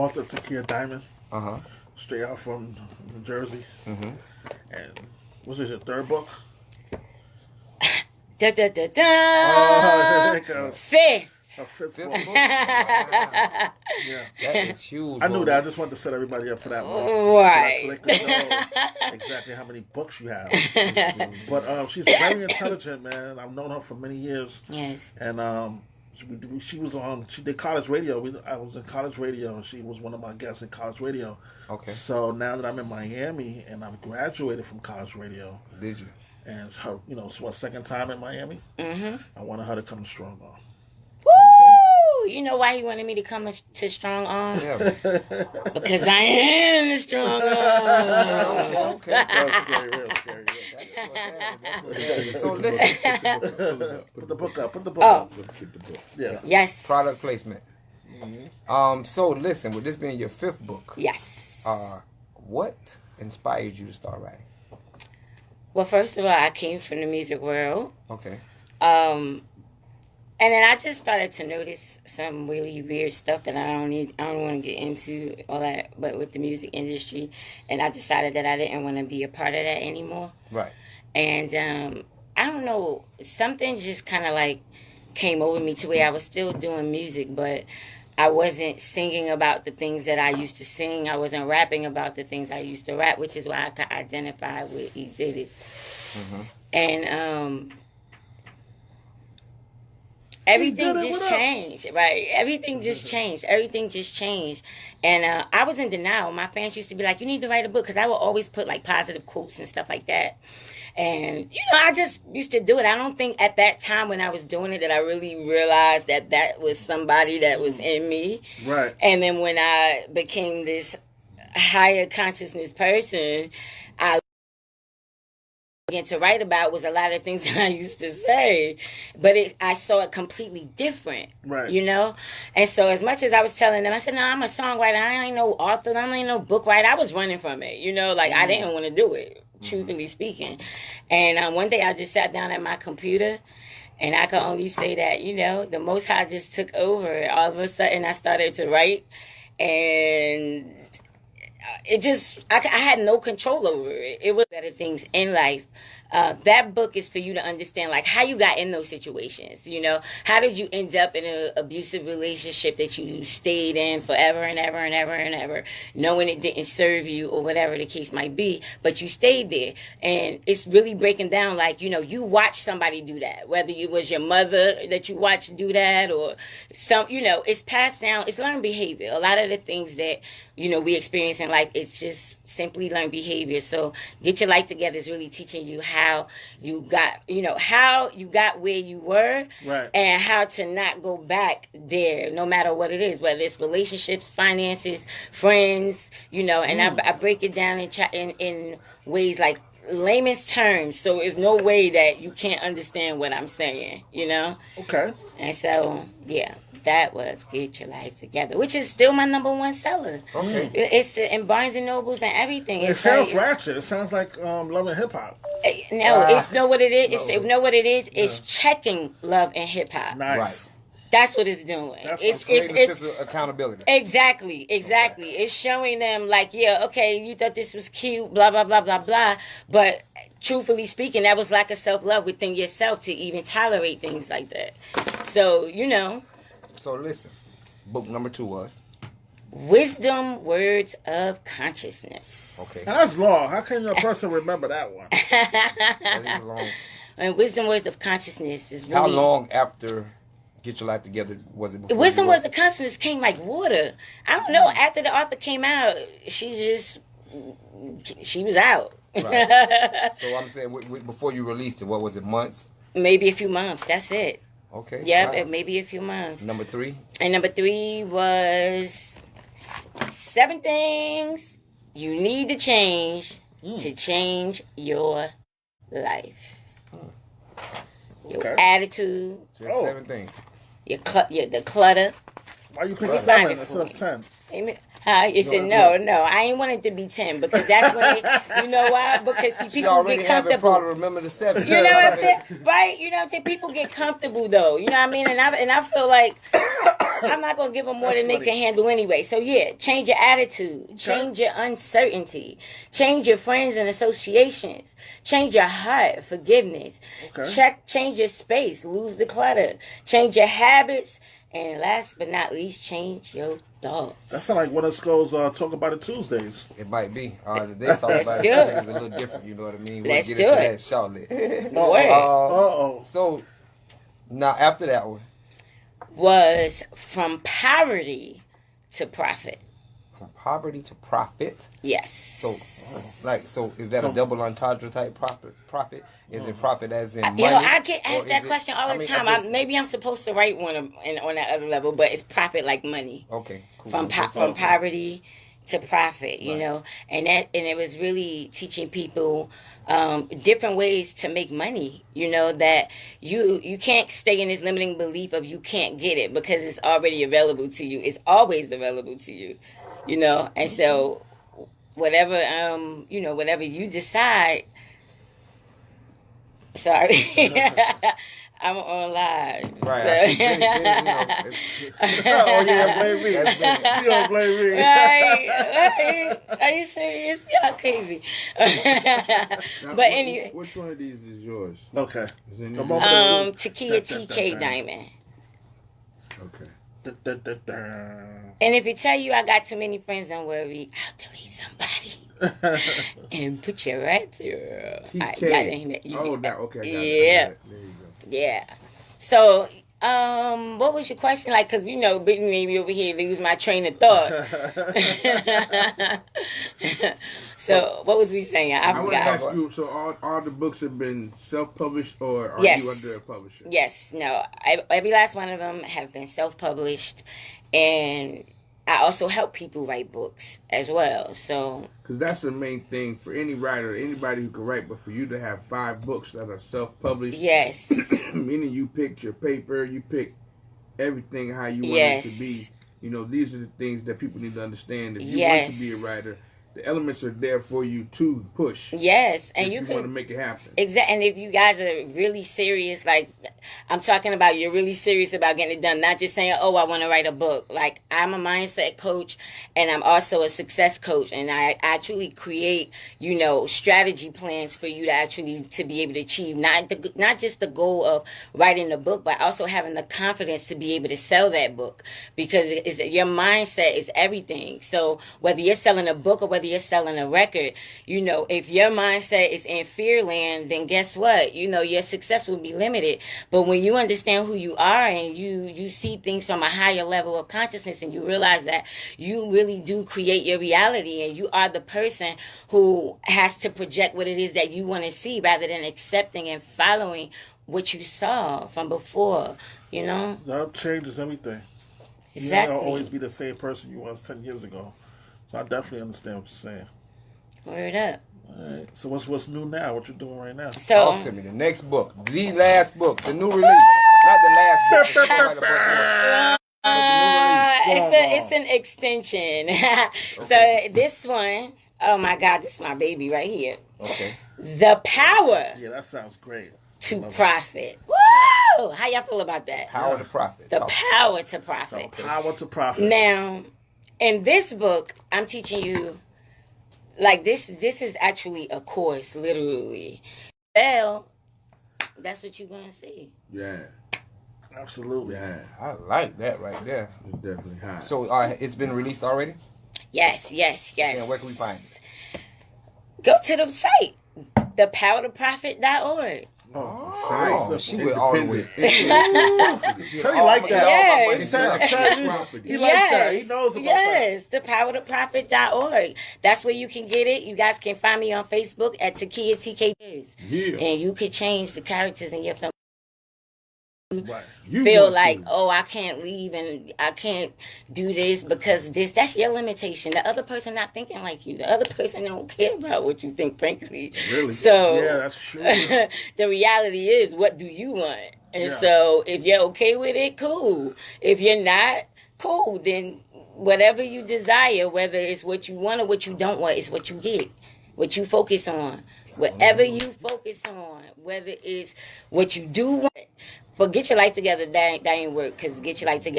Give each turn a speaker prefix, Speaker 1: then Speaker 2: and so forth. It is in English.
Speaker 1: author Takia Diamond,
Speaker 2: Uh-huh.
Speaker 1: straight out from New Jersey.
Speaker 2: Mm-hmm.
Speaker 1: And what's this, your third book?
Speaker 3: Da da da
Speaker 1: Oh, here
Speaker 3: da.
Speaker 1: it goes.
Speaker 3: Fifth.
Speaker 1: A fifth
Speaker 2: Fifth
Speaker 1: book.
Speaker 2: book? Wow.
Speaker 1: Yeah.
Speaker 2: That is huge.
Speaker 1: I knew
Speaker 2: bro.
Speaker 1: that. I just wanted to set everybody up for that one.
Speaker 3: Right.
Speaker 1: So they could know exactly how many books you have. But she's very intelligent, man. I've known her for many years.
Speaker 3: Yes.
Speaker 1: And she was on. She did college radio. I was in college radio, and she was one of my guests in college radio.
Speaker 2: Okay.
Speaker 1: So now that I'm in Miami and I've graduated from college radio,
Speaker 2: Did you?
Speaker 1: and it's her, it's what, second time in Miami.
Speaker 3: Mm-hmm.
Speaker 1: I wanted her to come strong on.
Speaker 3: Woo! You know why he wanted me to come to Strong Arm?
Speaker 2: Yeah.
Speaker 3: Because I am the Strong Arm.
Speaker 2: Okay.
Speaker 1: Real scary, real scary.
Speaker 2: That's what's happening. So listen.
Speaker 1: Put the book up. Put the book up. Yeah.
Speaker 3: Yes.
Speaker 2: Product placement. So listen, with this being your fifth book,
Speaker 3: Yes.
Speaker 2: what inspired you to start writing?
Speaker 3: Well, first of all, I came from the music world.
Speaker 2: Okay.
Speaker 3: And then I just started to notice some really weird stuff that I don't want to get into all that, but with the music industry, and I decided that I didn't want to be a part of that anymore.
Speaker 2: Right.
Speaker 3: And I don't know, something just kind of like came over me to where I was still doing music, but I wasn't singing about the things that I used to sing. I wasn't rapping about the things I used to rap, which is why I could identify with E Did It.
Speaker 2: Mm-hmm.
Speaker 3: And everything just changed, right? Everything just changed. Everything just changed. And I was in denial. My fans used to be like, you need to write a book, because I would always put like positive quotes and stuff like that. And, I just used to do it. I don't think at that time when I was doing it that I really realized that that was somebody that was in me.
Speaker 1: Right.
Speaker 3: And then when I became this higher consciousness person, I began to write about was a lot of things that I used to say, but I saw it completely different,
Speaker 1: Right.
Speaker 3: And so as much as I was telling them, I said, no, I'm a songwriter. I ain't no author. I ain't no book writer. I was running from it, like I didn't want to do it, truthfully speaking. And one day I just sat down at my computer, and I can only say that, the Most High just took over. All of a sudden I started to write, and it just, I had no control over it. It was better things in life. That book is for you to understand, like, how you got in those situations, How did you end up in an abusive relationship that you stayed in forever and ever and ever and ever, knowing it didn't serve you or whatever the case might be, but you stayed there. And it's really breaking down, like, you watch somebody do that, whether it was your mother that you watched do that or it's passed down. It's learned behavior. A lot of the things that, we experience in life, it's just simply learned behavior. So Get Your Life Together is really teaching you how you got, how you got where you were,
Speaker 1: right,
Speaker 3: and how to not go back there, no matter what it is, whether it's relationships, finances, friends, and I break it down in ways like layman's terms, so there's no way that you can't understand what I'm saying,
Speaker 1: Okay.
Speaker 3: And so, yeah. That was Get Your Life Together, which is still my number one seller.
Speaker 2: Okay.
Speaker 3: It's in Barnes and Nobles and everything.
Speaker 1: It sounds ratchet. It sounds like Love and Hip Hop.
Speaker 3: No, it's know what it is. It's checking love and hip hop.
Speaker 1: Nice.
Speaker 2: Right.
Speaker 3: That's what it's doing. It's
Speaker 2: sense of accountability.
Speaker 3: Exactly. Okay. It's showing them like, yeah, okay, you thought this was cute, blah blah blah blah blah, but truthfully speaking, that was lack of self-love within yourself to even tolerate things like that. So
Speaker 2: So listen, book number 2 was?
Speaker 3: Wisdom Words of Consciousness.
Speaker 2: Okay.
Speaker 1: And that's long. How can a person remember that one?
Speaker 2: That is long.
Speaker 3: And Wisdom Words of Consciousness is really...
Speaker 2: How long after Get Your Life Together was it?
Speaker 3: Wisdom Words of Consciousness came like water. I don't know. After the author came out, she was out.
Speaker 2: Right. So I'm saying, before you released it, what was it, months?
Speaker 3: Maybe a few months. That's it.
Speaker 2: Okay.
Speaker 3: Yep,
Speaker 2: Wow.
Speaker 3: maybe a few months.
Speaker 2: Number 3?
Speaker 3: And number 3 was 7 things you need to change to change your life. Your attitude.
Speaker 2: So 7 things.
Speaker 3: The clutter.
Speaker 1: Why you pick
Speaker 3: Right.
Speaker 1: 7 instead of 10?
Speaker 3: Amen. You said no. I ain't want it to be 10 because that's when you know why? Because see,
Speaker 2: She
Speaker 3: people
Speaker 2: already
Speaker 3: get
Speaker 2: having
Speaker 3: comfortable.
Speaker 2: problem remember the 7.
Speaker 3: You know what I'm saying? Right? You know what I'm saying? People get comfortable though. You know what I mean? And I feel like I'm not gonna give them more than they can handle anyway. So yeah, change your attitude, change your uncertainty, change your friends and associations, change your heart, forgiveness, change your space, lose the clutter, change your habits, and last but not least, change your thoughts.
Speaker 1: That sounds like one of Skull's Talk About It Tuesdays.
Speaker 2: It might be. They talk about it. It's a little different, you know what I mean? We'll
Speaker 3: Let's
Speaker 2: get
Speaker 3: do
Speaker 2: into
Speaker 3: it.
Speaker 2: that shortly.
Speaker 1: Uh-oh.
Speaker 2: So, now after that one.
Speaker 3: Was from poverty to profit.
Speaker 2: From poverty to profit?
Speaker 3: Yes.
Speaker 2: So is that a double entendre type profit? Is it profit as in money?
Speaker 3: I get asked that question all the time. Maybe I'm supposed to write one on that other level, but it's profit like money.
Speaker 2: Okay, cool.
Speaker 3: From poverty to profit, you know, and it was really teaching people different ways to make money. You know that you can't stay in this limiting belief of you can't get it because it's already available to you. It's always available to you, you know, and so whatever whatever you decide. Sorry. I'm on live.
Speaker 2: Right.
Speaker 1: Oh, yeah, blame me. You don't blame me.
Speaker 3: Right. Are you serious? Y'all crazy. But anyway.
Speaker 4: Which one of these is yours?
Speaker 1: Okay.
Speaker 4: Is it
Speaker 3: Takia TK Diamond.
Speaker 4: Okay.
Speaker 3: And if it tell you I got too many friends, don't worry. I'll delete somebody. And put you right there.
Speaker 4: TK. Okay.
Speaker 3: Yeah.
Speaker 4: There you go.
Speaker 3: Yeah. So, what was your question? Like, cause Big maybe over here lose my train of thought. So, what was we saying? I
Speaker 4: want to
Speaker 3: forgot.
Speaker 4: ask you. So, all the books have been self-published, or are
Speaker 3: Yes.
Speaker 4: you under a publisher?
Speaker 3: Yes. No. Every last one of them have been self-published, and I also help people write books as well. So,
Speaker 4: because that's the main thing for any writer, anybody who can write. But for you to have 5 books that are self-published,
Speaker 3: yes,
Speaker 4: meaning you picked your paper, you picked everything how you want it to be. You know, these are the things that people need to understand. If you want to be a writer, the elements are there for you to push.
Speaker 3: Yes, and
Speaker 4: you want to make it happen.
Speaker 3: Exactly. And if you guys are really serious, like I'm talking about, you're really serious about getting it done, not just saying, "Oh, I want to write a book." Like I'm a mindset coach, and I'm also a success coach, and I actually create, strategy plans for you to be able to achieve not just the goal of writing the book, but also having the confidence to be able to sell that book, because your mindset is everything. So whether you're selling a book or whether you're selling a record, if your mindset is in fear land, then guess what? Your success will be limited. But when you understand who you are and you see things from a higher level of consciousness, and you realize that you really do create your reality, and you are the person who has to project what it is that you want to see rather than accepting and following what you saw from before,
Speaker 1: That changes everything.
Speaker 3: Exactly.
Speaker 1: You'll always be the same person you was 10 years ago. So I definitely understand what you're saying.
Speaker 3: Word up.
Speaker 1: All right. So what's new now? What you doing right now?
Speaker 3: So
Speaker 2: talk to me. The next book, the last book, the new release, not the last book.
Speaker 3: It's an extension. So this one, oh my God, this is my baby right here.
Speaker 2: Okay.
Speaker 3: The Power
Speaker 1: Yeah, that sounds great.
Speaker 3: to Profit. Woo! How y'all feel about that?
Speaker 2: Power to Profit.
Speaker 3: The Power to Profit.
Speaker 1: Power to Profit.
Speaker 3: Now, in this book, I'm teaching you, like this is actually a course, literally. Well, that's what you're going to see.
Speaker 4: Yeah.
Speaker 1: Absolutely.
Speaker 4: Yeah.
Speaker 2: I like that right there.
Speaker 4: It's definitely hot.
Speaker 2: So it's been released already?
Speaker 3: Yes.
Speaker 2: And where can we find it?
Speaker 3: Go to the site, thepowertoprofit.org.
Speaker 1: Oh,
Speaker 2: she went all the way.
Speaker 1: Tell you like that.
Speaker 3: Yes.
Speaker 1: He likes that. He knows about
Speaker 3: yes, thepowertoprofit.org. That's where you can get it. You guys can find me on Facebook at Takia TK.
Speaker 4: Yeah.
Speaker 3: And you could change the characters in your film.
Speaker 1: Right.
Speaker 4: You
Speaker 3: Feel
Speaker 4: want
Speaker 3: like,
Speaker 4: to.
Speaker 3: oh, I can't leave and I can't do this because that's your limitation. The other person not thinking like you. The other person don't care about what you think, frankly.
Speaker 4: Really?
Speaker 3: So
Speaker 1: Yeah, that's true.
Speaker 3: the reality is, what do you want? And
Speaker 1: Yeah.
Speaker 3: so if you're okay with it, cool. If you're not, cool. Then whatever you desire, whether it's what you want or what you don't want, is what you get. What you focus on. Whatever you focus on, whether it's what you do want, but get your life together, that ain't work, because get your life together.